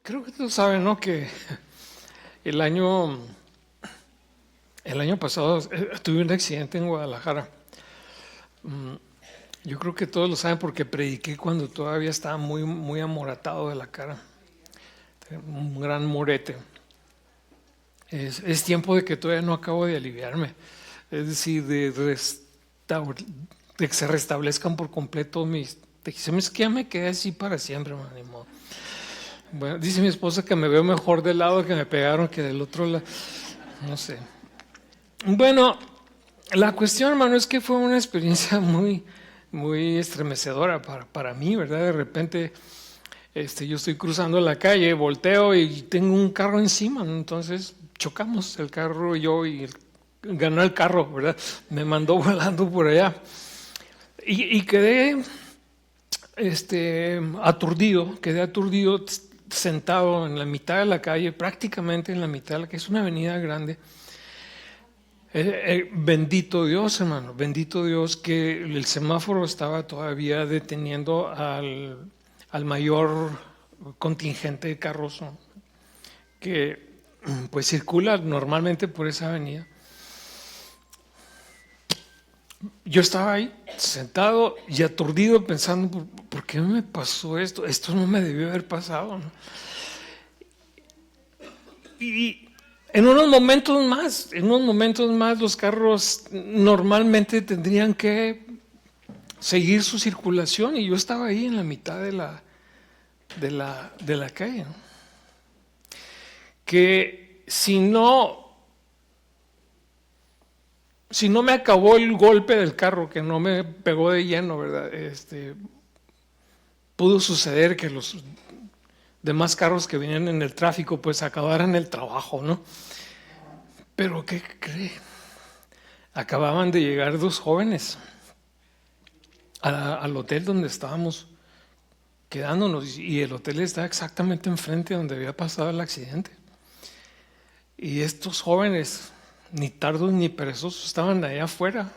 Creo que todos saben, ¿no? Que el año, el año pasado tuve un accidente en Guadalajara. Mm, Yo creo que todos lo saben porque prediqué cuando todavía estaba muy amoratado de la cara. Un gran morete. Es tiempo de que todavía no acabo de aliviarme. Es decir, de que se restablezcan por completo mis tejidos. Es que ya me quedé así para siempre, man, ni modo. Bueno, dice mi esposa que me veo mejor del lado que me pegaron que del otro lado. No sé. Bueno, la cuestión, hermano, es que fue una experiencia muy estremecedora para mí, ¿verdad? De repente, yo estoy cruzando la calle, volteo y tengo un carro encima, ¿no? Entonces chocamos el carro yo y ganó el carro, ¿verdad? Me mandó volando por allá y quedé, quedé aturdido sentado en la mitad de la calle, prácticamente en la mitad de la calle, es una avenida grande. Bendito Dios, hermano, bendito Dios que el semáforo estaba todavía deteniendo al mayor contingente de carros, ¿no? Que pues circula normalmente por esa avenida. Yo estaba ahí sentado y aturdido pensando, ¿por qué me pasó esto? Esto no me debió haber pasado, ¿no? Y en unos momentos más los carros normalmente tendrían que seguir su circulación y yo estaba ahí en la mitad de la calle, ¿no? Que si no me acabó el golpe del carro, que no me pegó de lleno, ¿verdad? Pudo suceder que los demás carros que venían en el tráfico pues acabaran el trabajo, ¿no? Pero ¿qué cree? Acababan de llegar dos jóvenes al hotel donde estábamos quedándonos y el hotel está exactamente enfrente donde había pasado el accidente. Y estos jóvenes, ni tardos ni perezosos, estaban allá afuera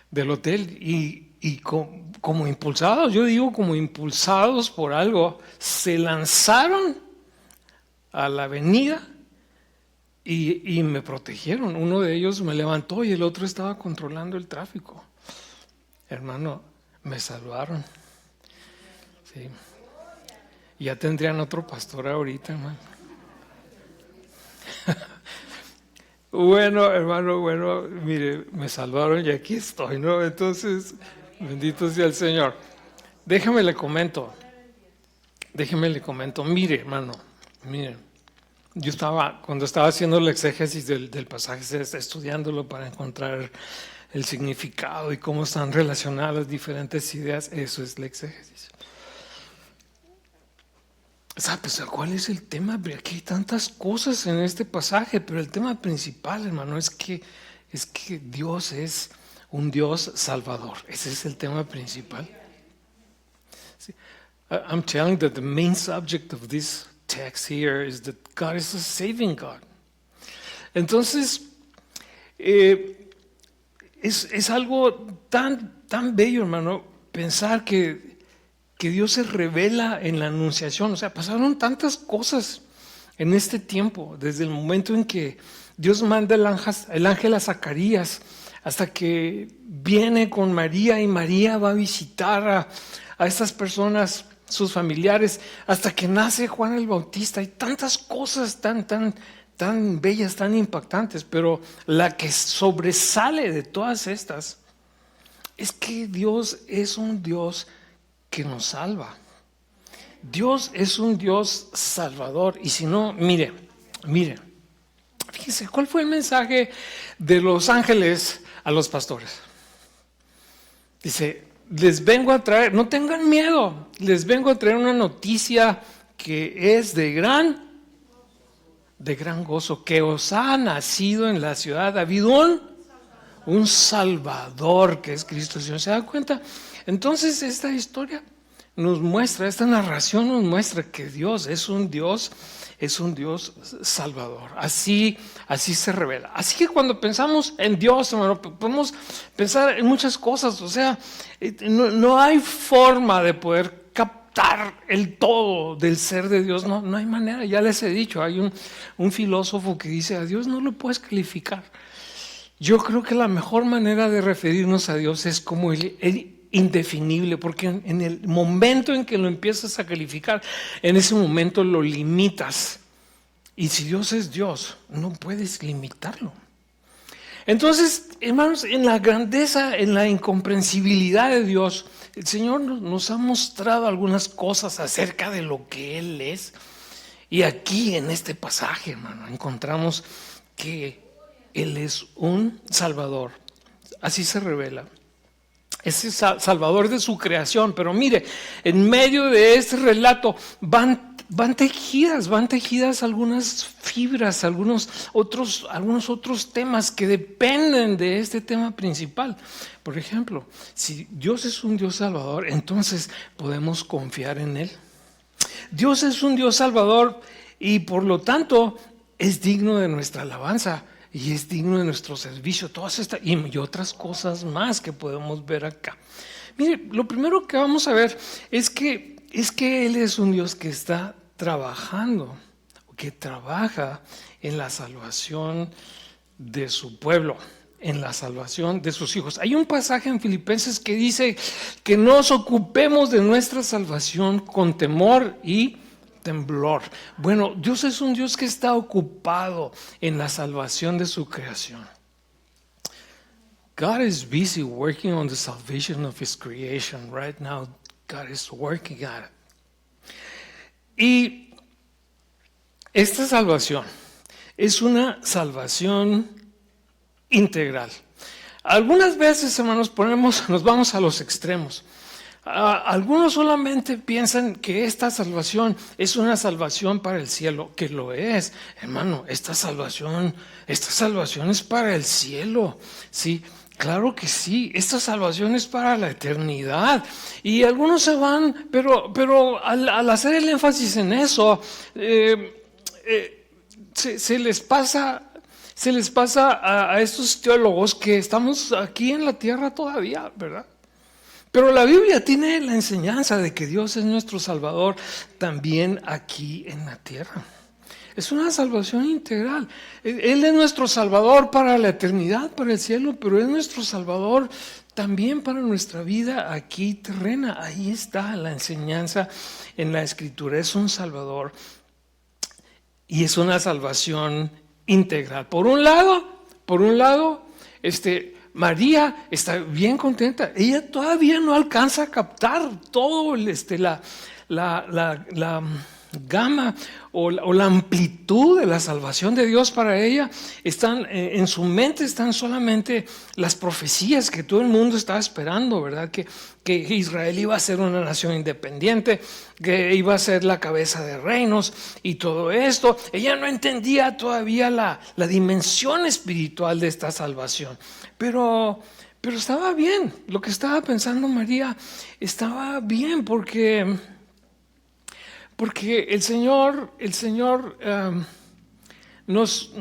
del hotel y como impulsados, yo digo como impulsados por algo, se lanzaron a la avenida y me protegieron. Uno de ellos me levantó y el otro estaba controlando el tráfico. Hermano, me salvaron. Sí. Ya tendrían otro pastor ahorita, hermano. Bueno, hermano, bueno, mire, me salvaron y aquí estoy, ¿no? Entonces, bendito sea el Señor. Déjame le comento, mire, hermano, mire, cuando estaba haciendo el exégesis del pasaje, estudiándolo para encontrar el significado y cómo están relacionadas las diferentes ideas, eso es el exégesis. ¿Sabes cuál es el tema? Aquí hay tantas cosas en este pasaje, pero el tema principal, hermano, es que Dios es un Dios salvador. Ese es el tema principal. Sí. I'm telling that the main subject of this text here is that God is a saving God. Entonces, es algo tan bello, hermano, pensar que Dios se revela en la anunciación. O sea, pasaron tantas cosas en este tiempo, desde el momento en que Dios manda el ángel a Zacarías, hasta que viene con María y María va a visitar a estas personas, sus familiares, hasta que nace Juan el Bautista. Hay tantas cosas tan bellas, tan impactantes, pero la que sobresale de todas estas es que Dios es un Dios que nos salva. Dios es un Dios salvador. Y si no, mire, fíjese, ¿cuál fue el mensaje de los ángeles a los pastores? Dice, les vengo a traer, no tengan miedo, les vengo a traer una noticia que es de gran gozo, que os ha nacido en la ciudad de David un Salvador, que es Cristo el Señor. ¿Se da cuenta? Entonces esta historia nos muestra, esta narración nos muestra que Dios es un Dios salvador. Así se revela. Así que cuando pensamos en Dios, hermano, podemos pensar en muchas cosas. O sea, no hay forma de poder captar el todo del ser de Dios. No, no hay manera, ya les he dicho, hay un filósofo que dice, a Dios no lo puedes calificar. Yo creo que la mejor manera de referirnos a Dios es como el indefinible, porque en el momento en que lo empiezas a calificar, en ese momento lo limitas. Y si Dios es Dios, no puedes limitarlo. Entonces, hermanos, en la grandeza, en la incomprensibilidad de Dios, el Señor nos ha mostrado algunas cosas acerca de lo que Él es. Y aquí en este pasaje, hermano, encontramos que Él es un Salvador. Así se revela. Es el Salvador de su creación. Pero mire, en medio de este relato van tejidas algunas fibras, algunos otros temas que dependen de este tema principal. Por ejemplo, si Dios es un Dios salvador, entonces podemos confiar en Él. Dios es un Dios salvador y por lo tanto es digno de nuestra alabanza y es digno de nuestro servicio. Todas estas y otras cosas más que podemos ver acá. Mire, lo primero que vamos a ver es que Él es un Dios que está trabajando, que trabaja en la salvación de su pueblo, en la salvación de sus hijos. Hay un pasaje en Filipenses que dice que nos ocupemos de nuestra salvación con temor y temblor. Bueno, Dios es un Dios que está ocupado en la salvación de su creación. God is busy working on the salvation of His creation. Right now, God is working at it. Y esta salvación es una salvación integral. Algunas veces, hermanos, nos vamos a los extremos. Algunos solamente piensan que esta salvación es una salvación para el cielo, que lo es. Hermano, esta salvación es para el cielo, ¿sí? Claro que sí, esta salvación es para la eternidad. Y algunos se van, pero al hacer el énfasis en eso, se les pasa a estos teólogos que estamos aquí en la tierra todavía, ¿verdad? Pero la Biblia tiene la enseñanza de que Dios es nuestro Salvador también aquí en la tierra. Es una salvación integral. Él es nuestro Salvador para la eternidad, para el cielo, pero es nuestro Salvador también para nuestra vida aquí terrena. Ahí está la enseñanza en la Escritura. Es un Salvador y es una salvación integral. Por un lado, María está bien contenta. Ella todavía no alcanza a captar todo la gama o la amplitud de la salvación de Dios para ella. En su mente están solamente las profecías que todo el mundo estaba esperando, ¿verdad? Que Israel iba a ser una nación independiente, que iba a ser la cabeza de reinos y todo esto. Ella no entendía todavía la dimensión espiritual de esta salvación, pero estaba bien. Lo que estaba pensando María estaba bien porque el Señor nos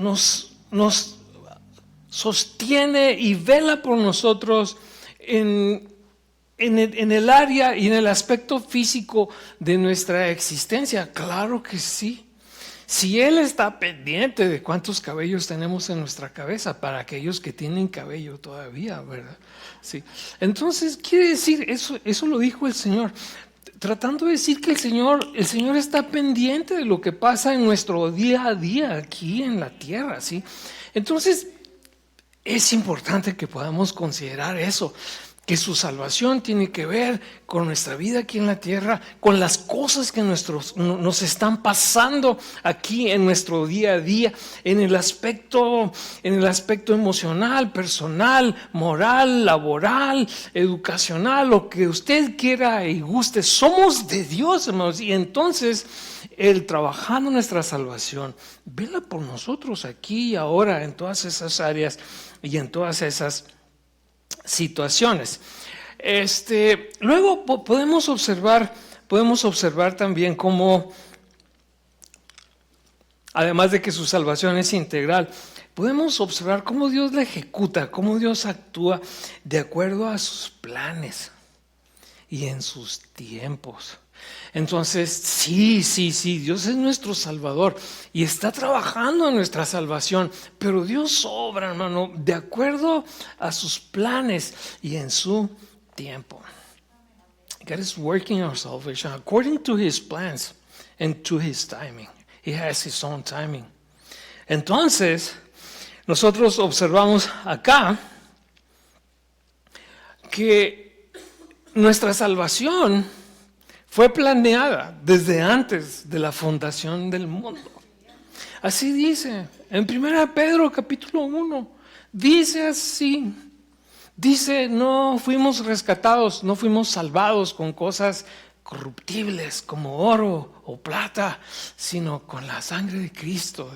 sostiene y vela por nosotros en el área y en el aspecto físico de nuestra existencia. Claro que sí. Si Él está pendiente de cuántos cabellos tenemos en nuestra cabeza, para aquellos que tienen cabello todavía, ¿verdad? Sí. Entonces quiere decir, eso lo dijo el Señor, tratando de decir que el Señor está pendiente de lo que pasa en nuestro día a día aquí en la tierra, ¿sí? Entonces es importante que podamos considerar eso, que su salvación tiene que ver con nuestra vida aquí en la tierra, con las cosas que nos están pasando aquí en nuestro día a día, en el aspecto emocional, personal, moral, laboral, educacional, lo que usted quiera y guste. Somos de Dios, hermanos, y entonces Él, trabajando nuestra salvación, vela por nosotros aquí y ahora en todas esas áreas y en todas esas situaciones. Luego podemos observar también cómo, además de que su salvación es integral, podemos observar cómo Dios la ejecuta, cómo Dios actúa de acuerdo a sus planes y en sus tiempos. Entonces, sí, Dios es nuestro Salvador y está trabajando en nuestra salvación, pero Dios obra, hermano, de acuerdo a sus planes y en su tiempo. God is working our salvation according to His plans and to His timing. He has His own timing. Entonces, nosotros observamos acá que nuestra salvación fue planeada desde antes de la fundación del mundo. Así dice en 1 Pedro capítulo 1. Dice así. Dice, no fuimos rescatados, no fuimos salvados con cosas corruptibles como oro o plata, sino con la sangre de Cristo,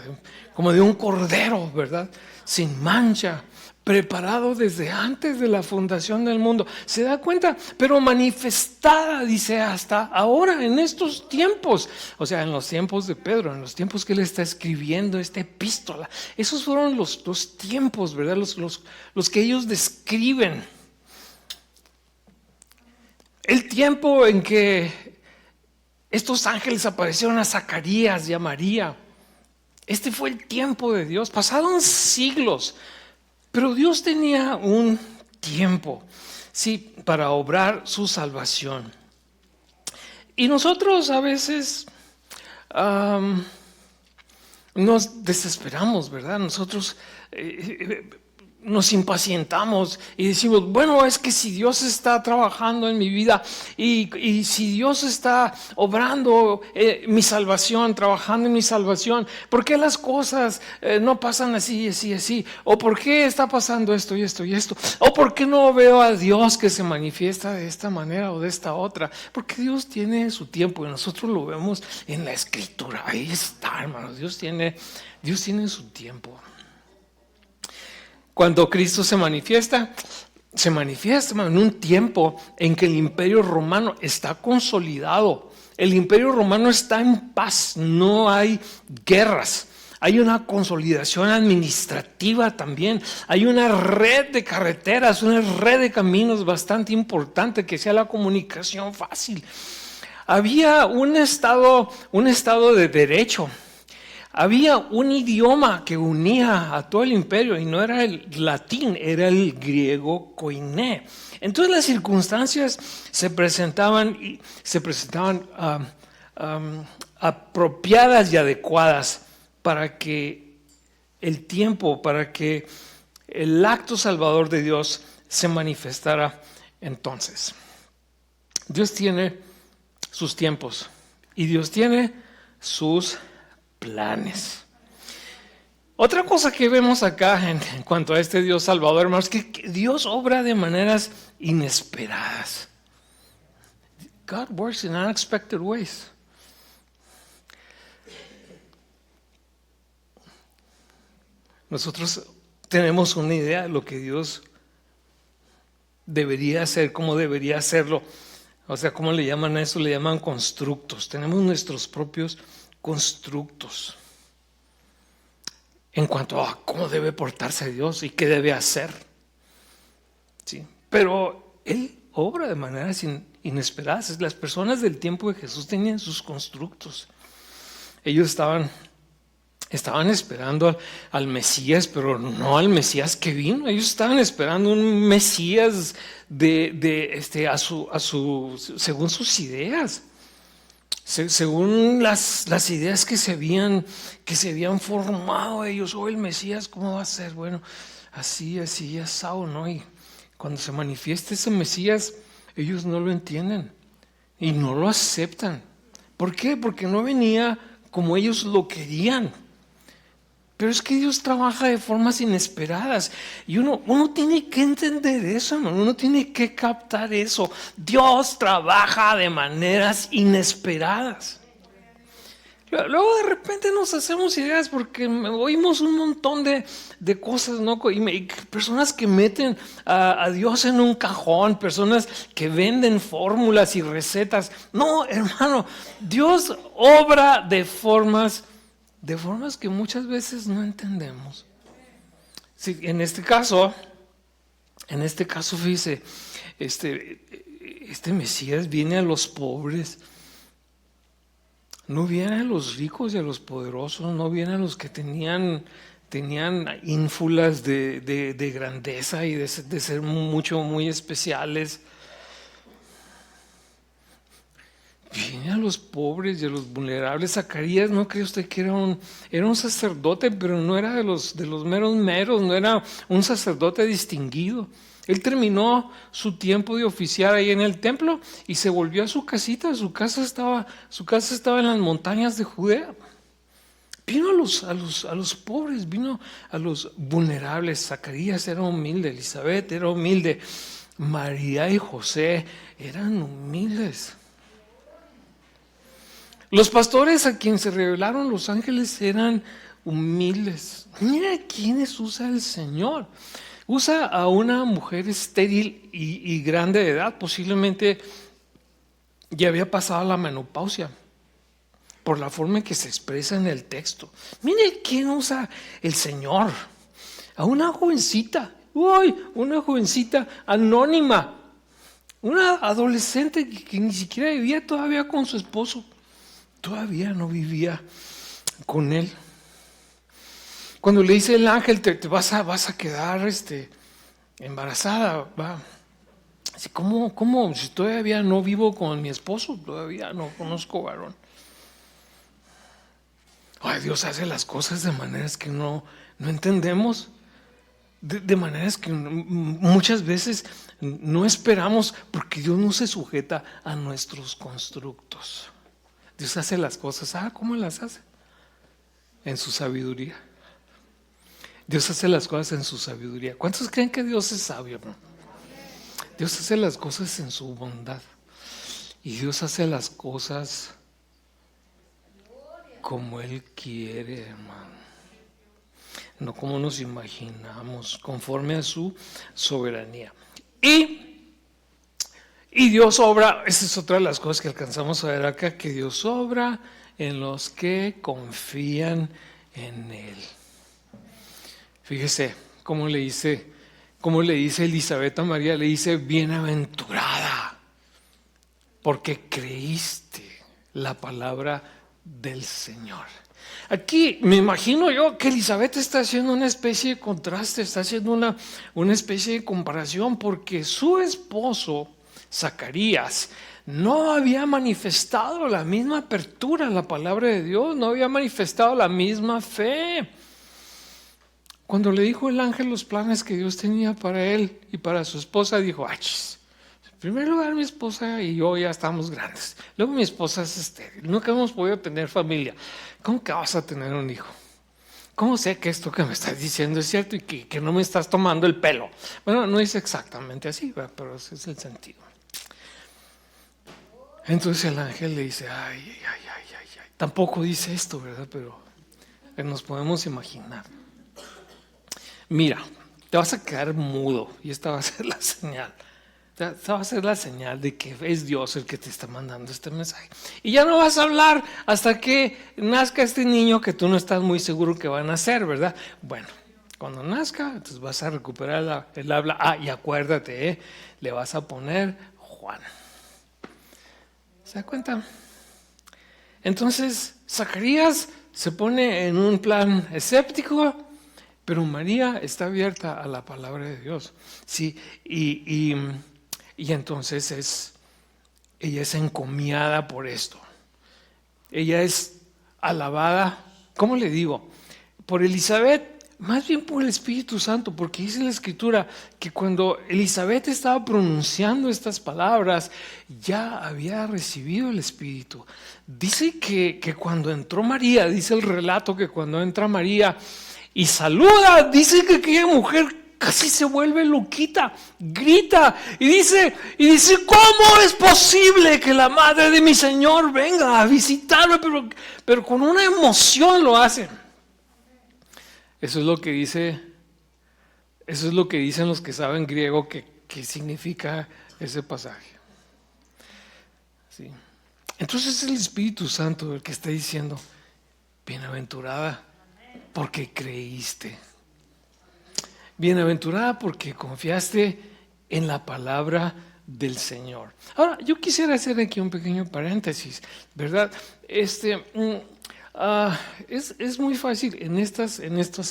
como de un cordero, ¿verdad? Sin mancha, preparado desde antes de la fundación del mundo. ¿Se da cuenta? Pero manifestada, dice, hasta ahora, en estos tiempos. O sea, en los tiempos de Pedro, en los tiempos que él está escribiendo esta epístola. Esos fueron los tiempos, ¿verdad? Los que ellos describen. El tiempo en que estos ángeles aparecieron a Zacarías y a María. Este fue el tiempo de Dios. Pasaron siglos. Pero Dios tenía un tiempo, sí, para obrar su salvación. Y nosotros a veces nos desesperamos, ¿verdad? Nosotros nos impacientamos y decimos, bueno, es que si Dios está trabajando en mi vida y si Dios está obrando mi salvación, trabajando en mi salvación, ¿por qué las cosas no pasan así? ¿O por qué está pasando esto y esto y esto? ¿O por qué no veo a Dios que se manifiesta de esta manera o de esta otra? Porque Dios tiene su tiempo y nosotros lo vemos en la Escritura. Ahí está, hermanos, Dios tiene su tiempo. Cuando Cristo se manifiesta en un tiempo en que el imperio romano está consolidado. El imperio romano está en paz, no hay guerras. Hay una consolidación administrativa también. Hay una red de carreteras, una red de caminos bastante importante que sea la comunicación fácil. Había un estado de derecho. Había un idioma que unía a todo el imperio y no era el latín, era el griego koiné. Entonces las circunstancias se presentaban apropiadas y adecuadas para que el tiempo, para que el acto salvador de Dios se manifestara entonces. Dios tiene sus tiempos y Dios tiene sus planes. Otra cosa que vemos acá en cuanto a este Dios salvador, hermanos, es que Dios obra de maneras inesperadas. God works in unexpected ways. Nosotros tenemos una idea de lo que Dios debería hacer, cómo debería hacerlo. O sea, ¿cómo le llaman a eso? Le llaman constructos. Tenemos nuestros propios constructos en cuanto a cómo debe portarse Dios y qué debe hacer. ¿Sí? Pero Él obra de maneras inesperadas. Las personas del tiempo de Jesús tenían sus constructos. Ellos estaban esperando al Mesías, pero no al Mesías que vino. Ellos estaban esperando un Mesías según sus ideas. Según las ideas que se habían formado ellos, el Mesías, ¿cómo va a ser? Bueno, así, asado, ¿no? Y cuando se manifiesta ese Mesías, ellos no lo entienden y no lo aceptan. ¿Por qué? Porque no venía como ellos lo querían. Pero es que Dios trabaja de formas inesperadas y uno tiene que entender eso, hermano. Uno tiene que captar eso. Dios trabaja de maneras inesperadas. Luego de repente nos hacemos ideas porque oímos un montón de cosas, ¿no? Y personas que meten a Dios en un cajón, personas que venden fórmulas y recetas. No, hermano, Dios obra de formas que muchas veces no entendemos. Sí, en este caso, fíjese, este Mesías viene a los pobres No viene a los ricos y a los poderosos, no viene a los que tenían ínfulas de grandeza y de ser muy especiales. Viene a los pobres y a los vulnerables. Zacarías, ¿no cree usted que era un sacerdote, pero no era de los meros meros, no era un sacerdote distinguido? Él terminó su tiempo de oficiar ahí en el templo y se volvió a su casita. Su casa estaba en las montañas de Judea. Vino a los pobres, vino a los vulnerables. Zacarías era humilde, Elizabeth era humilde, María y José eran humildes. Los pastores a quien se revelaron los ángeles eran humildes. Mira quiénes usa el Señor. Usa a una mujer estéril y grande de edad, posiblemente ya había pasado la menopausia, por la forma en que se expresa en el texto. Mire quién usa el Señor. A una jovencita, una jovencita anónima, una adolescente que ni siquiera vivía todavía con su esposo. Todavía no vivía con él. Cuando le dice el ángel, te vas a quedar embarazada, va. Así, ¿cómo? Si todavía no vivo con mi esposo, todavía no conozco varón. Ay, Dios hace las cosas de maneras que no entendemos, de maneras que muchas veces no esperamos, porque Dios no se sujeta a nuestros constructos. Dios hace las cosas, ¿cómo las hace? En su sabiduría. Dios hace las cosas en su sabiduría. ¿Cuántos creen que Dios es sabio, hermano? Dios hace las cosas en su bondad. Y Dios hace las cosas como Él quiere, hermano. No como nos imaginamos, conforme a su soberanía. Y Dios obra, esa es otra de las cosas que alcanzamos a ver acá, que Dios obra en los que confían en Él. Fíjese cómo le dice Elizabeth a María, le dice: bienaventurada, porque creíste la palabra del Señor. Aquí me imagino yo que Elizabeth está haciendo una especie de contraste, está haciendo una especie de comparación, porque su esposo Zacarías no había manifestado la misma apertura a la palabra de Dios, no había manifestado la misma fe. Cuando le dijo el ángel los planes que Dios tenía para él y para su esposa, dijo: en primer lugar, mi esposa y yo ya estamos grandes. Luego, mi esposa es estéril, nunca hemos podido tener familia. ¿Cómo que vas a tener un hijo? ¿Cómo sé que esto que me estás diciendo es cierto y que no me estás tomando el pelo? Bueno, no es exactamente así, pero ese es el sentido. Entonces el ángel le dice: ay. Tampoco dice esto, ¿verdad? Pero nos podemos imaginar. Mira, te vas a quedar mudo y esta va a ser la señal. Esta va a ser la señal de que es Dios el que te está mandando este mensaje. Y ya no vas a hablar hasta que nazca este niño que tú no estás muy seguro que va a nacer, ¿verdad? Bueno, cuando nazca, entonces vas a recuperar el habla. Y acuérdate, le vas a poner Juan. ¿Se da cuenta? Entonces, Zacarías se pone en un plan escéptico, pero María está abierta a la palabra de Dios. Sí, y entonces ella es encomiada por esto. Ella es alabada, ¿cómo le digo? Por Elizabeth, más bien por el Espíritu Santo, porque dice la Escritura que cuando Elizabeth estaba pronunciando estas palabras, ya había recibido el Espíritu. Dice que cuando entró María, dice el relato que cuando entra María y saluda, dice que aquella mujer casi se vuelve loquita, grita y dice, ¿cómo es posible que la madre de mi Señor venga a visitarme? Pero con una emoción lo hace. Eso es lo que dicen los que saben griego que significa ese pasaje. ¿Sí? Entonces es el Espíritu Santo el que está diciendo: bienaventurada porque creíste. Bienaventurada porque confiaste en la palabra del Señor. Ahora, yo quisiera hacer aquí un pequeño paréntesis, ¿verdad? Es muy fácil en estas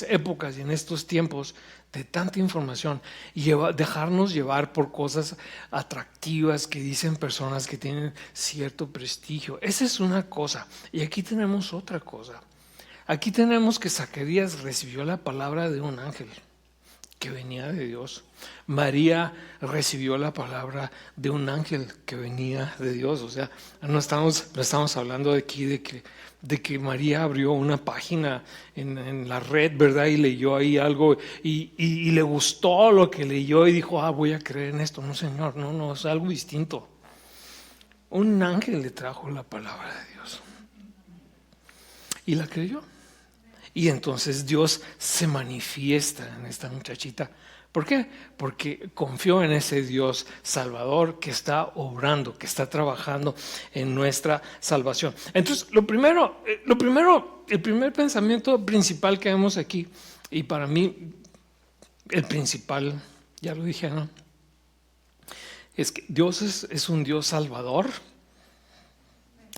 épocas y en estos tiempos de tanta información dejarnos llevar por cosas atractivas que dicen personas que tienen cierto prestigio. Esa es una cosa. Y aquí tenemos otra cosa. Aquí tenemos que Zacarías recibió la palabra de un ángel que venía de Dios. María recibió la palabra de un ángel que venía de Dios. O sea, no estamos hablando de aquí de que María abrió una página en la red, ¿verdad? Y leyó ahí algo y le gustó lo que leyó y dijo, voy a creer en esto. No, Señor, no, es algo distinto. Un ángel le trajo la palabra de Dios y la creyó. Y entonces Dios se manifiesta en esta muchachita. ¿Por qué? Porque confió en ese Dios Salvador que está obrando, que está trabajando en nuestra salvación. Entonces, el primer pensamiento principal que vemos aquí, y para mí el principal, ya lo dije, ¿no? Es que Dios es un Dios salvador.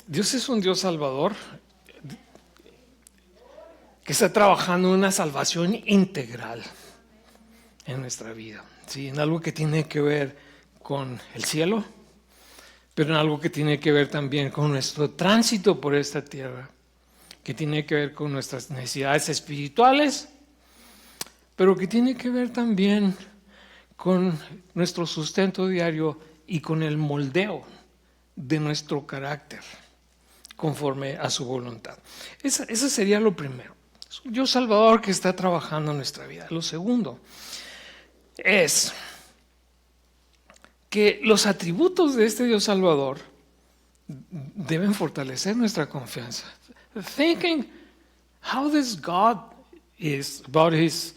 Dios es un Dios salvador que está trabajando en una salvación integral en nuestra vida, ¿sí? En algo que tiene que ver con el cielo, pero en algo que tiene que ver también con nuestro tránsito por esta tierra, que tiene que ver con nuestras necesidades espirituales, pero que tiene que ver también con nuestro sustento diario y con el moldeo de nuestro carácter conforme a su voluntad. Eso sería lo primero. Es un Dios Salvador que está trabajando en nuestra vida. Lo segundo es que los atributos de este Dios Salvador deben fortalecer nuestra confianza. Thinking how this God is about his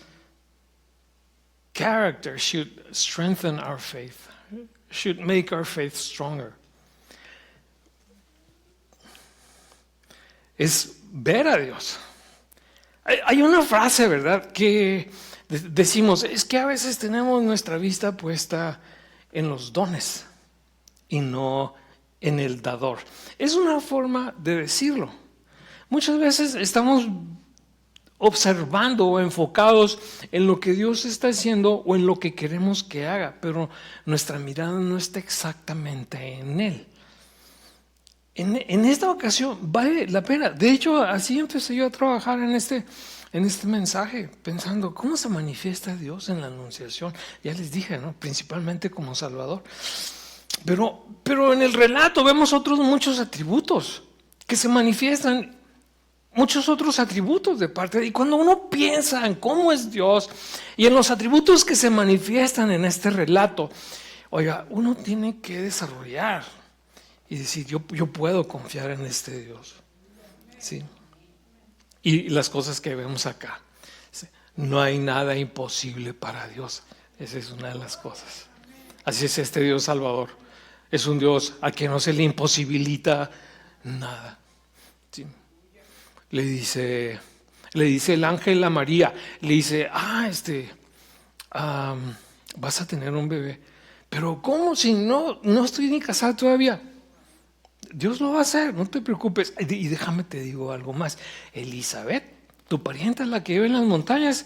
character should strengthen our faith, should make our faith stronger. Es ver a Dios. Hay una frase, ¿verdad?, que decimos, es que a veces tenemos nuestra vista puesta en los dones y no en el dador. Es una forma de decirlo. Muchas veces estamos observando o enfocados en lo que Dios está haciendo o en lo que queremos que haga, pero nuestra mirada no está exactamente en Él. En esta ocasión vale la pena. De hecho, así empecé yo a trabajar en este mensaje, pensando cómo se manifiesta Dios en la anunciación. Ya les dije, ¿no? Principalmente como Salvador. Pero en el relato vemos muchos atributos que se manifiestan, muchos otros atributos de parte de. Y cuando uno piensa en cómo es Dios y en los atributos que se manifiestan en este relato, oiga, uno tiene que desarrollar y decir, yo puedo confiar en este Dios. ¿Sí? Y las cosas que vemos acá. ¿Sí? No hay nada imposible para Dios. Esa es una de las cosas. Así es este Dios Salvador. Es un Dios a quien no se le imposibilita nada. ¿Sí? Le dice el ángel a María, le dice, vas a tener un bebé. Pero ¿cómo si no estoy ni casada todavía? Dios lo va a hacer, no te preocupes. Y déjame te digo algo más. Elizabeth, tu parienta, la que vive en las montañas,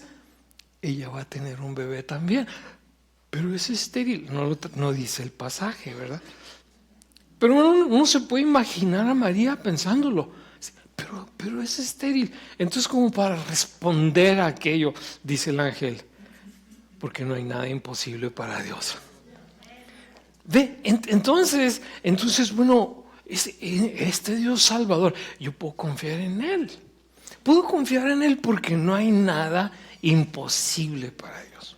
ella va a tener un bebé también. Pero es estéril, no dice el pasaje, ¿verdad? Pero uno se puede imaginar a María pensándolo. Pero es estéril. Entonces, como para responder a aquello, dice el ángel, porque no hay nada imposible para Dios. Entonces, bueno, este Dios Salvador, yo puedo confiar en Él. Puedo confiar en Él porque no hay nada imposible para Dios.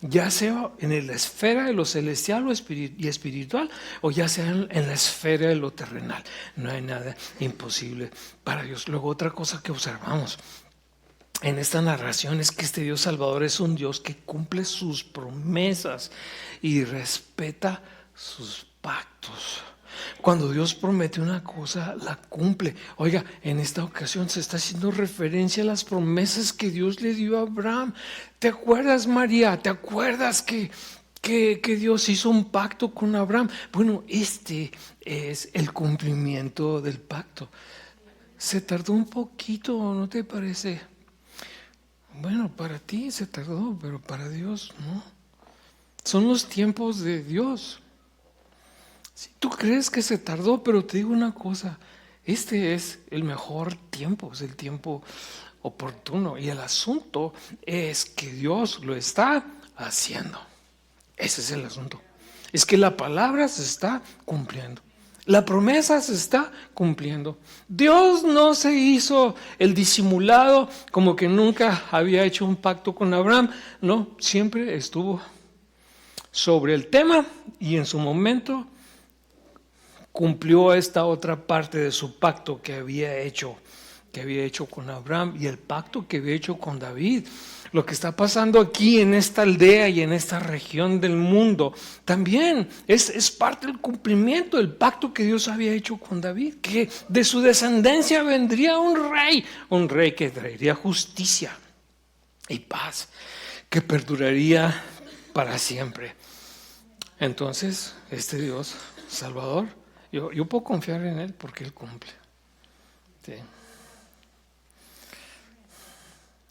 Ya sea en la esfera de lo celestial y espiritual, o ya sea en la esfera de lo terrenal. No hay nada imposible para Dios. Luego, otra cosa que observamos en esta narración es que este Dios Salvador es un Dios que cumple sus promesas y respeta sus pactos. Cuando Dios promete una cosa, la cumple. Oiga, en esta ocasión se está haciendo referencia a las promesas que Dios le dio a Abraham. ¿Te acuerdas, María? ¿Te acuerdas que que Dios hizo un pacto con Abraham. Bueno, este es el cumplimiento del pacto. Se tardó un poquito, ¿no te parece? Bueno, para ti se tardó, pero para Dios no. Son los tiempos de Dios. Si tú crees que se tardó, pero te digo una cosa, este es el mejor tiempo, es el tiempo oportuno. Y el asunto es que Dios lo está haciendo. Ese es el asunto. Es que la palabra se está cumpliendo. La promesa se está cumpliendo. Dios no se hizo el disimulado como que nunca había hecho un pacto con Abraham. No, siempre estuvo sobre el tema y en su momento cumplió esta otra parte de su pacto que había hecho con Abraham y el pacto que había hecho con David. Lo que está pasando aquí en esta aldea y en esta región del mundo también es parte del cumplimiento del pacto que Dios había hecho con David, que de su descendencia vendría un rey que traería justicia y paz, que perduraría para siempre. Entonces, este Dios Salvador, yo puedo confiar en Él porque Él cumple. Sí.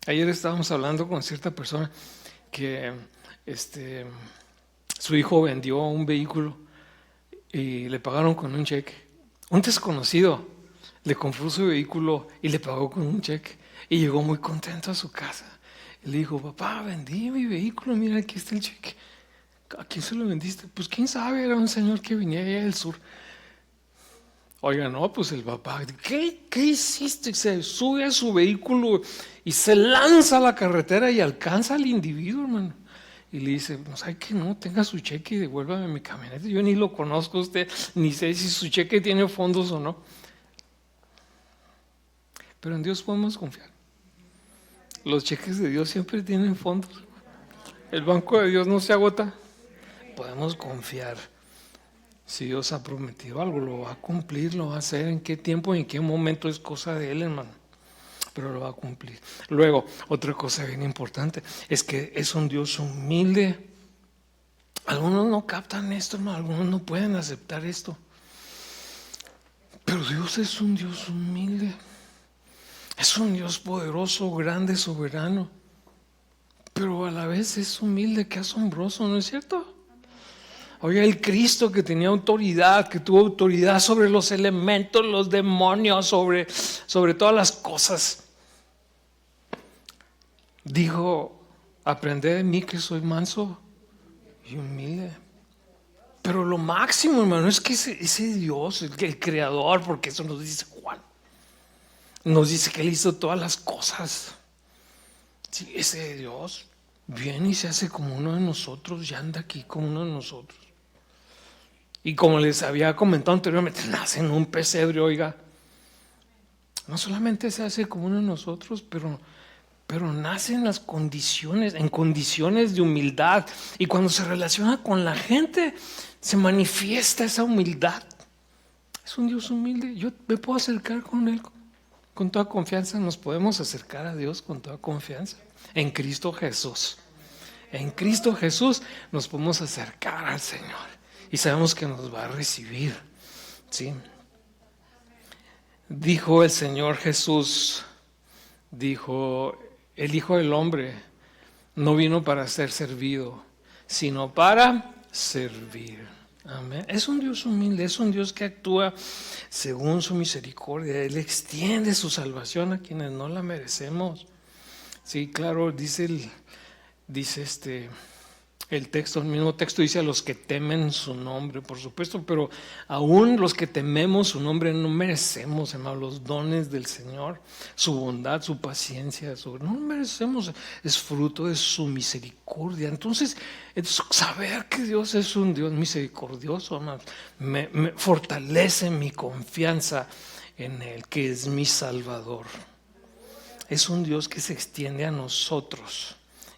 Ayer estábamos hablando con cierta persona que su hijo vendió un vehículo y le pagaron con un cheque. Un desconocido le compró su vehículo y le pagó con un cheque y llegó muy contento a su casa. Y le dijo, papá, vendí mi vehículo, mira, aquí está el cheque. ¿A quién se lo vendiste? Pues quién sabe, era un señor que venía allá del sur. Oiga, no, pues el papá, ¿qué hiciste? Se sube a su vehículo y se lanza a la carretera y alcanza al individuo, hermano. Y le dice, no sabe que no, tenga su cheque y devuélvame mi camioneta. Yo ni lo conozco a usted, ni sé si su cheque tiene fondos o no. Pero en Dios podemos confiar. Los cheques de Dios siempre tienen fondos. El banco de Dios no se agota. Podemos confiar. Si Dios ha prometido algo, lo va a cumplir, lo va a hacer. En qué tiempo, en qué momento es cosa de Él, hermano. Pero lo va a cumplir. Luego, otra cosa bien importante es que es un Dios humilde. Algunos no captan esto, hermano. Algunos no pueden aceptar esto. Pero Dios es un Dios humilde. Es un Dios poderoso, grande, soberano. Pero a la vez es humilde, qué asombroso, ¿no es cierto? Oye, el Cristo que tenía autoridad, que tuvo autoridad sobre los elementos, los demonios, sobre todas las cosas. Dijo, aprended de mí que soy manso y humilde. Pero lo máximo, hermano, es que ese Dios, el creador, porque eso nos dice Juan, nos dice que Él hizo todas las cosas. Sí, ese Dios viene y se hace como uno de nosotros y anda aquí como uno de nosotros. Y como les había comentado anteriormente, nace en un pesebre, oiga. No solamente se hace como uno de nosotros, pero nace en condiciones de humildad. Y cuando se relaciona con la gente, se manifiesta esa humildad. Es un Dios humilde. Yo me puedo acercar con Él con toda confianza. Nos podemos acercar a Dios con toda confianza. En Cristo Jesús. En Cristo Jesús nos podemos acercar al Señor. Y sabemos que nos va a recibir. ¿Sí? Dijo el Señor Jesús, dijo, el Hijo del Hombre no vino para ser servido, sino para servir. Amén. Es un Dios humilde, es un Dios que actúa según su misericordia. Él extiende su salvación a quienes no la merecemos. Sí, claro, dice el texto, el mismo texto dice a los que temen su nombre, por supuesto, pero aún los que tememos su nombre no merecemos, hermano, los dones del Señor, su bondad, su paciencia, no merecemos, es fruto de su misericordia. Entonces saber que Dios es un Dios misericordioso, hermano, me fortalece mi confianza en Él, que es mi Salvador. Es un Dios que se extiende a nosotros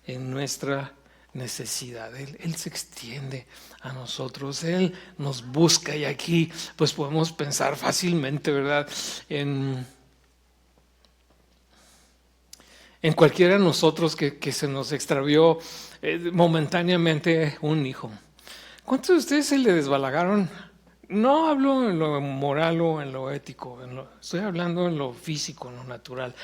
en nuestra necesidad. Él se extiende a nosotros, Él nos busca, y aquí pues podemos pensar fácilmente, ¿verdad? En en cualquiera de nosotros que se nos extravió momentáneamente un hijo. ¿Cuántos de ustedes se le desbalagaron? No hablo en lo moral o en lo ético, estoy hablando en lo físico, en lo natural.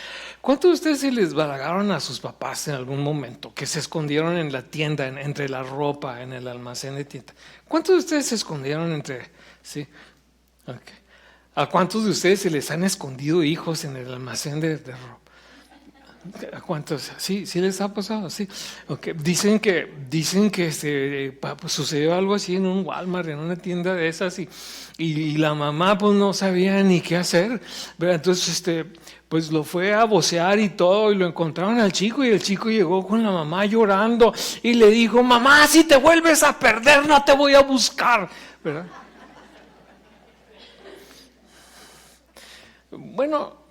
¿Cuántos de ustedes se les desbalagaron a sus papás en algún momento? Que se escondieron en la tienda, entre la ropa, en el almacén de tienda. ¿Cuántos de ustedes se escondieron entre...? Sí. Okay. ¿A cuántos de ustedes se les han escondido hijos en el almacén de ropa? ¿A cuántos? Sí, sí les ha pasado, sí. Okay. Dicen que pues, sucedió algo así en un Walmart, en una tienda de esas, y la mamá pues no sabía ni qué hacer, ¿verdad? Entonces pues lo fue a vocear y todo, y lo encontraron al chico, y el chico llegó con la mamá llorando y le dijo: mamá, si te vuelves a perder no te voy a buscar, ¿verdad? Bueno,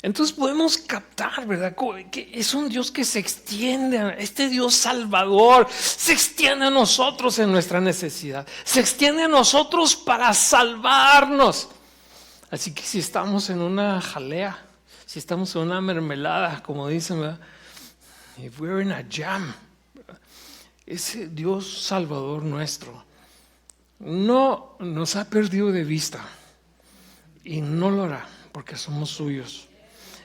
entonces podemos captar, ¿verdad? Que es un Dios que se extiende, este Dios salvador se extiende a nosotros en nuestra necesidad, se extiende a nosotros para salvarnos. Así que si estamos en una jalea, si estamos en una mermelada, como dicen, ¿verdad? If we're in a jam, ¿verdad? Ese Dios salvador nuestro no nos ha perdido de vista y no lo hará porque somos suyos.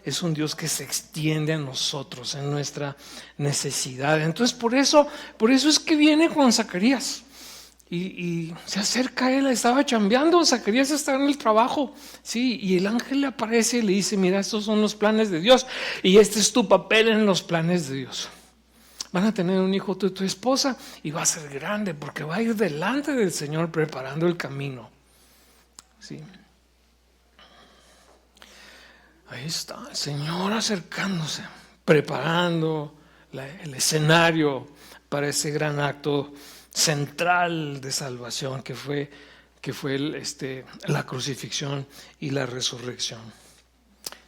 Es un Dios que se extiende a nosotros en nuestra necesidad. Entonces por eso es que viene con Zacarías y se acerca a él. Estaba chambeando, Zacarías está en el trabajo, sí, y el ángel le aparece y le dice: mira, estos son los planes de Dios y este es tu papel en los planes de Dios. Van a tener un hijo tú y tu esposa, y va a ser grande porque va a ir delante del Señor preparando el camino. Sí. Ahí está el Señor acercándose, preparando el escenario para ese gran acto central de salvación que fue la crucifixión y la resurrección.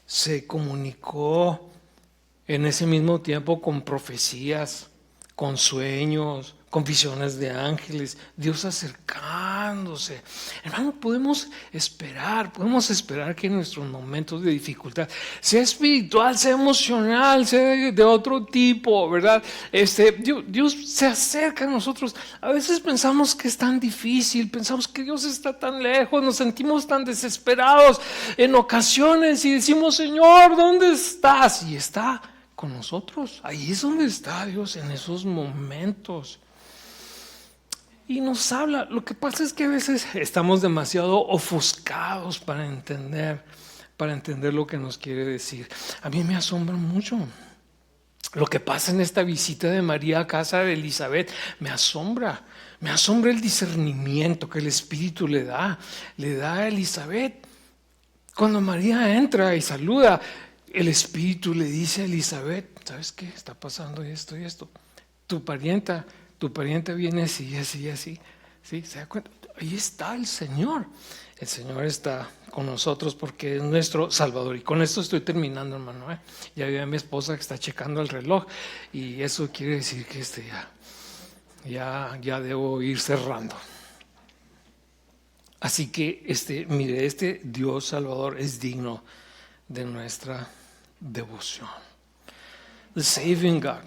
Se comunicó en ese mismo tiempo con profecías, con sueños, con visiones de ángeles, Dios acercándose. Hermano, podemos esperar que en nuestros momentos de dificultad, sea espiritual, sea emocional, sea de otro tipo, ¿verdad? Dios se acerca a nosotros. A veces pensamos que es tan difícil, pensamos que Dios está tan lejos, nos sentimos tan desesperados en ocasiones y decimos: Señor, ¿dónde estás? Y está con nosotros. Ahí es donde está Dios, en esos momentos. Y nos habla. Lo que pasa es que a veces estamos demasiado ofuscados para entender lo que nos quiere decir. A mí me asombra mucho lo que pasa en esta visita de María a casa de Elizabeth. Me asombra el discernimiento que el Espíritu le da a Elizabeth. Cuando María entra y saluda, el Espíritu le dice a Elizabeth: ¿sabes qué? Está pasando esto y esto. Tu parienta viene así, así, así. ¿Sí? ¿Se da cuenta? Ahí está el Señor. El Señor está con nosotros porque es nuestro Salvador. Y con esto estoy terminando, hermano. Ya vi a mi esposa que está checando el reloj, y eso quiere decir que ya debo ir cerrando. Así que mire, este Dios Salvador es digno de nuestra devoción. The saving God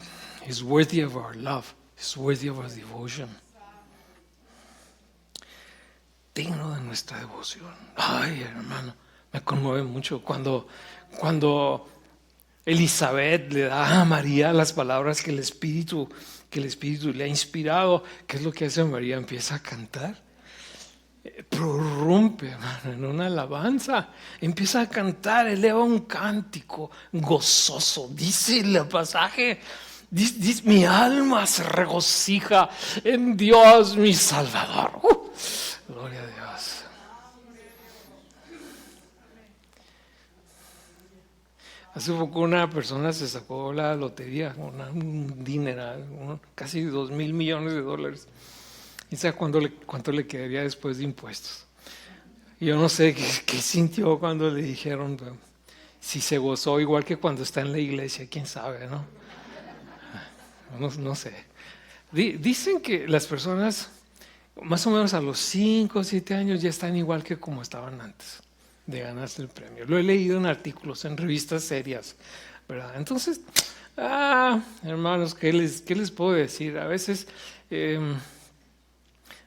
is worthy of our love, is worthy of our devotion. Digno de nuestra devoción. Ay, hermano, me conmueve mucho cuando Elizabeth le da a María las palabras que el Espíritu le ha inspirado. ¿Qué es lo que hace María? Empieza a cantar. Prorrumpe, hermano, en una alabanza, empieza a cantar, eleva un cántico gozoso. Dice el pasaje, dice: mi alma se regocija en Dios mi Salvador. Gloria a Dios. Hace poco una persona se sacó la lotería, un dineral, casi $2,000 millones. ¿Y sabe cuánto le quedaría después de impuestos? Yo no sé qué sintió cuando le dijeron. Si se gozó igual que cuando está en la iglesia, quién sabe, ¿no? No sé. Dicen que las personas más o menos a los 5 o 7 años ya están igual que como estaban antes de ganarse el premio. Lo he leído en artículos, en revistas serias, ¿verdad? Entonces, hermanos, ¿qué les puedo decir? A veces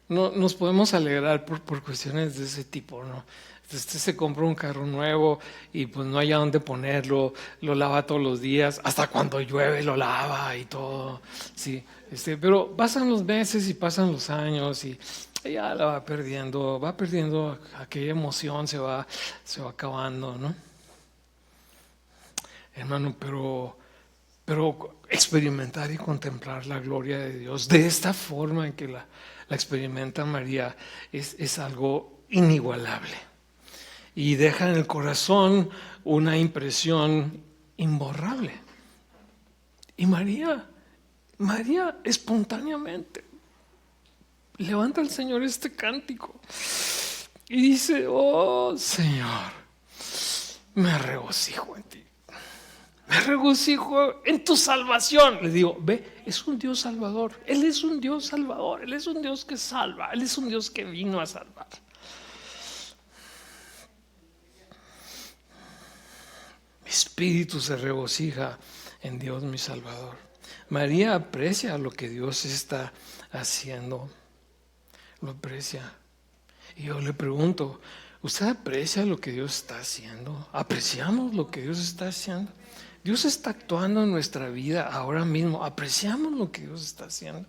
no nos podemos alegrar por cuestiones de ese tipo, ¿no? Usted se compra un carro nuevo y pues no hay a dónde ponerlo, lo lava todos los días, hasta cuando llueve lo lava y todo, sí. Pero pasan los meses y pasan los años y ya la va perdiendo aquella emoción, se va acabando, ¿no? Hermano, pero experimentar y contemplar la gloria de Dios de esta forma en que la experimenta María es algo inigualable y deja en el corazón una impresión imborrable. Y María espontáneamente levanta al Señor este cántico y dice: oh Señor, me regocijo en ti. Me regocijo en tu salvación. Le digo, ve, es un Dios salvador. Él es un Dios salvador. Él es un Dios que salva. Él es un Dios que vino a salvar. Mi espíritu se regocija en Dios mi Salvador. María aprecia lo que Dios está haciendo. Lo aprecia. Y yo le pregunto, ¿usted aprecia lo que Dios está haciendo? ¿Apreciamos lo que Dios está haciendo? Dios está actuando en nuestra vida ahora mismo. ¿Apreciamos lo que Dios está haciendo?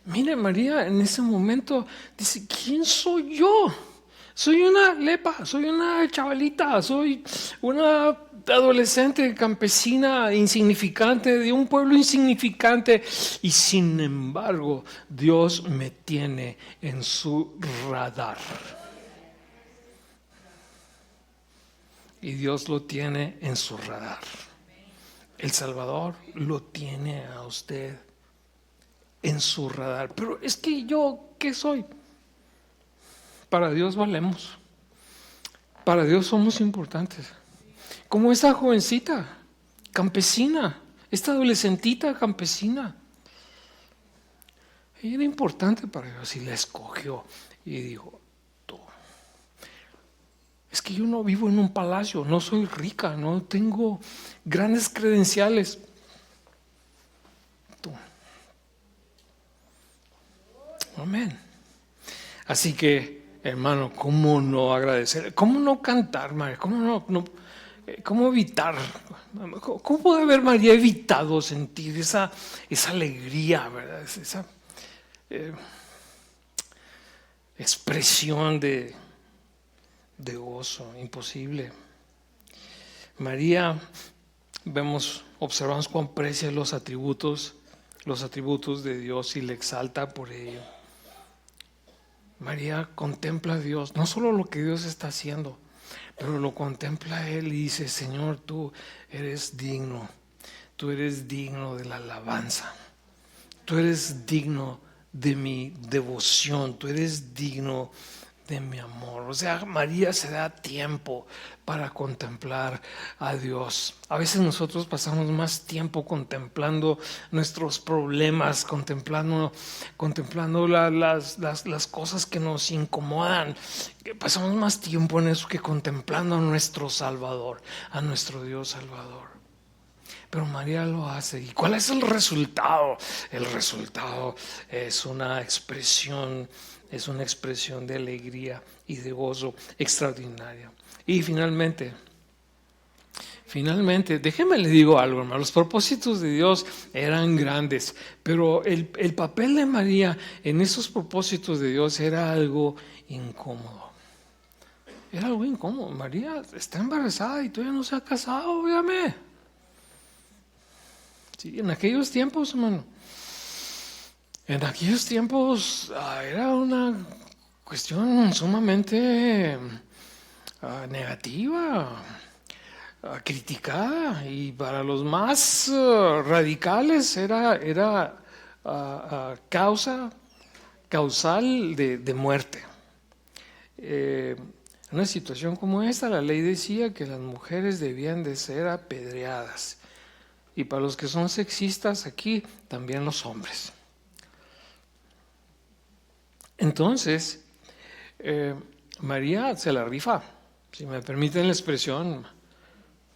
Mire, María en ese momento dice: ¿quién soy yo? Soy una lepa, soy una chavalita, soy una adolescente campesina insignificante de un pueblo insignificante, y sin embargo Dios me tiene en su radar. Y Dios lo tiene en su radar. El Salvador lo tiene a usted en su radar. Pero es que yo, ¿qué soy? Para Dios valemos. Para Dios somos importantes. Como esa jovencita campesina, esta adolescentita campesina. Ella era importante para Dios y la escogió y dijo: tú. Es que yo no vivo en un palacio, no soy rica, no tengo grandes credenciales. Tú. Amén. Así que, hermano, ¿cómo no agradecer? ¿Cómo no cantar, María? ¿Cómo evitar? ¿Cómo puede haber María evitado sentir esa alegría, ¿verdad? Esa expresión de gozo? Imposible. María, observamos cuán aprecia los atributos de Dios y le exalta por ello. María contempla a Dios, no solo lo que Dios está haciendo, pero lo contempla a Él y dice: Señor, tú eres digno de la alabanza, tú eres digno de mi devoción, tú eres digno de mi amor. O sea, María se da tiempo para contemplar a Dios. A veces nosotros pasamos más tiempo contemplando nuestros problemas, contemplando las cosas que nos incomodan. Pasamos más tiempo en eso que contemplando a nuestro Salvador, a nuestro Dios Salvador. Pero María lo hace. ¿Y cuál es el resultado? El resultado es una expresión de alegría y de gozo extraordinaria. Y finalmente, déjeme le digo algo, hermano. Los propósitos de Dios eran grandes, pero el papel de María en esos propósitos de Dios era algo incómodo. Era algo incómodo. María está embarazada y todavía no se ha casado, obviamente. Sí, en aquellos tiempos, hermano. En aquellos tiempos era una cuestión sumamente negativa, criticada, y para los más radicales era causal de muerte. En una situación como esta, la ley decía que las mujeres debían de ser apedreadas, y para los que son sexistas aquí, también los hombres. Entonces, María se la rifa, si me permiten la expresión.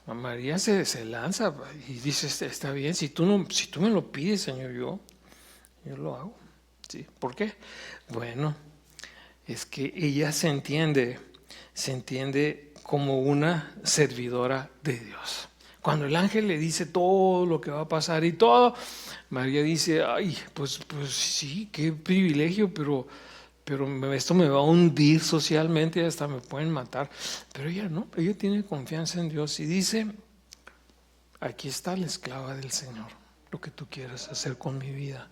María se lanza y dice, está bien, si tú me lo pides, Señor, yo lo hago. ¿Sí? ¿Por qué? Bueno, es que ella se entiende como una servidora de Dios. Cuando el ángel le dice todo lo que va a pasar y todo, María dice, ay, pues sí, qué privilegio, pero esto me va a hundir socialmente, hasta me pueden matar. Pero ella no, ella tiene confianza en Dios y dice, aquí está la esclava del Señor, lo que tú quieras hacer con mi vida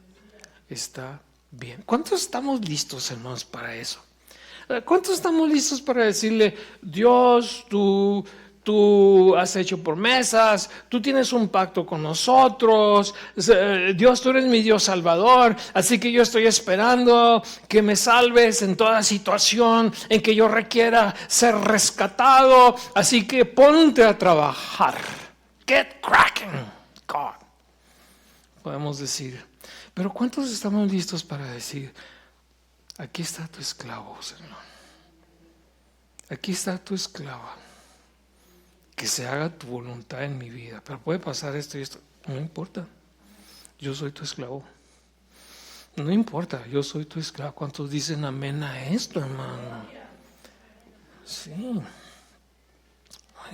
está bien. ¿Cuántos estamos listos, hermanos, para eso? ¿Cuántos estamos listos para decirle, Dios, tú has hecho promesas, tú tienes un pacto con nosotros, Dios, tú eres mi Dios salvador, así que yo estoy esperando que me salves en toda situación en que yo requiera ser rescatado, así que ponte a trabajar. Get cracking, God. Podemos decir, pero ¿cuántos estamos listos para decir, aquí está tu esclavo, Señor? Aquí está tu esclava. Que se haga tu voluntad en mi vida. Pero puede pasar esto y esto. No importa. Yo soy tu esclavo. No importa, yo soy tu esclavo. ¿Cuántos dicen amén a esto, hermano? Sí.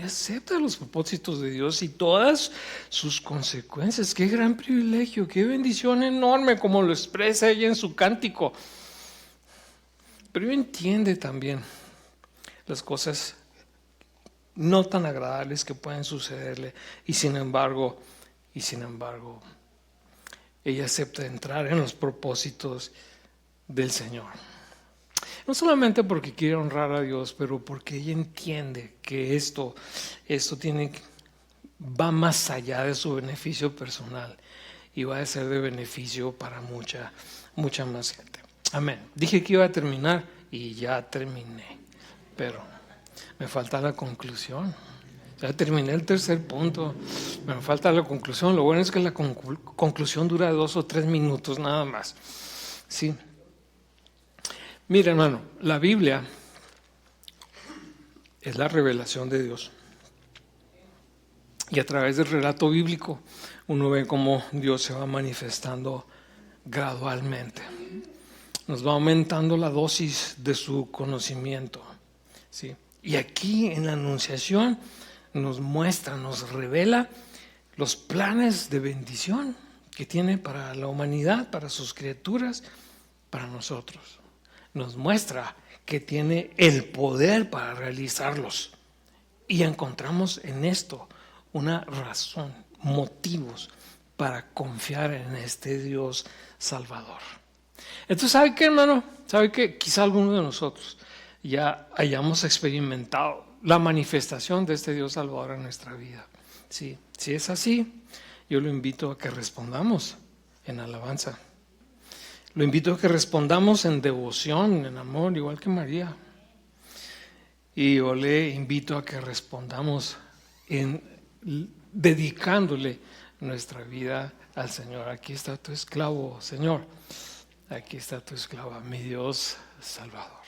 Acepta los propósitos de Dios y todas sus consecuencias. Qué gran privilegio, qué bendición enorme, como lo expresa ella en su cántico. Pero entiende también las cosas no tan agradables que pueden sucederle y sin embargo ella acepta entrar en los propósitos del Señor. No solamente porque quiere honrar a Dios, pero porque ella entiende que esto va más allá de su beneficio personal y va a ser de beneficio para mucha más gente. Amén. Dije que iba a terminar y ya terminé, pero me falta la conclusión. Ya terminé el tercer punto, me falta la conclusión. Lo bueno es que la conclusión dura 2 o 3 minutos nada más. Sí. Mira, hermano, la Biblia es la revelación de Dios. Y a través del relato bíblico uno ve cómo Dios se va manifestando gradualmente. Nos va aumentando la dosis de su conocimiento. ¿Sí? Y aquí en la Anunciación nos muestra, nos revela los planes de bendición que tiene para la humanidad, para sus criaturas, para nosotros. Nos muestra que tiene el poder para realizarlos. Y encontramos en esto una razón, motivos para confiar en este Dios Salvador. Entonces, ¿sabe qué, hermano? ¿Sabe qué? Quizá alguno de nosotros ya hayamos experimentado la manifestación de este Dios Salvador en nuestra vida. Sí, si es así, yo lo invito a que respondamos en alabanza. Lo invito a que respondamos en devoción, en amor, igual que María. Y yo le invito a que respondamos dedicándole nuestra vida al Señor. Aquí está tu esclavo, Señor. Aquí está tu esclava, mi Dios Salvador.